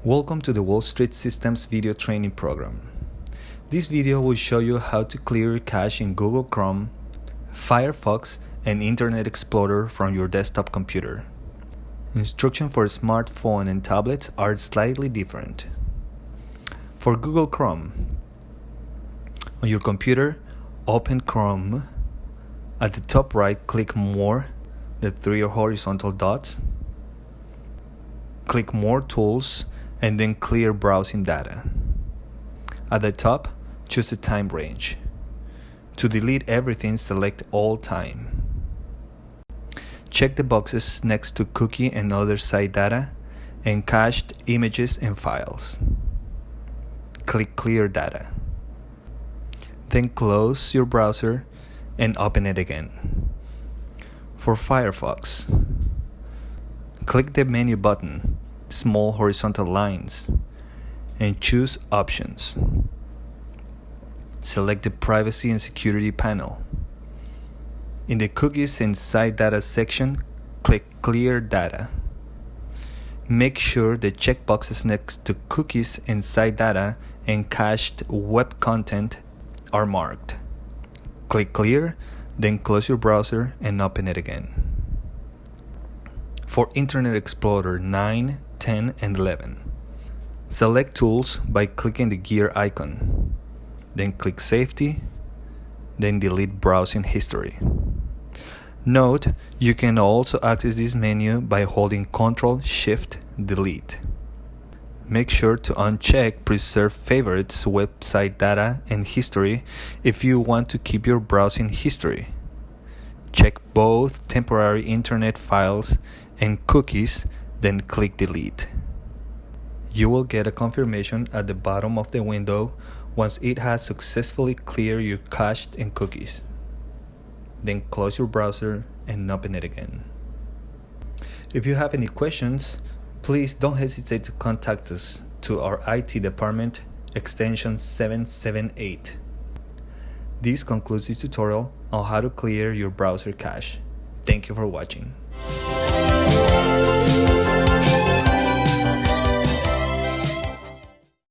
Welcome to the Wall Street Systems video training program. This video will show you how to clear your cache in Google Chrome, Firefox, and Internet Explorer from your desktop computer. Instructions for smartphone and tablets are slightly different. For Google Chrome, on your computer, open Chrome. At the top right, click More, the three horizontal dots. Click More Tools, and then Clear Browsing Data. At the top, choose the time range. To delete everything, select All Time. Check the boxes next to cookie and other site data and cached images and files. Click Clear Data. Then close your browser and open it again. For Firefox, click the menu button, small horizontal lines, and choose Options. Select the Privacy and Security panel. In the Cookies and Site Data section, click Clear Data. Make sure the checkboxes next to Cookies and Site Data and Cached Web Content are marked. Click Clear, then close your browser and open it again. For Internet Explorer 9, 10, and 11, select Tools by clicking the gear icon. Then click Safety, then delete Browsing History. Note, you can also access this menu by holding Ctrl-Shift-Delete. Make sure to uncheck Preserve Favorites, Website Data, and History if you want to keep your browsing history. Check both temporary internet files and cookies, then click Delete. You will get a confirmation at the bottom of the window once it has successfully cleared your cache and cookies. Then close your browser and open it again. If you have any questions, please don't hesitate to contact us to our IT department, extension 778. This concludes this tutorial on how to clear your browser cache. Thank you for watching.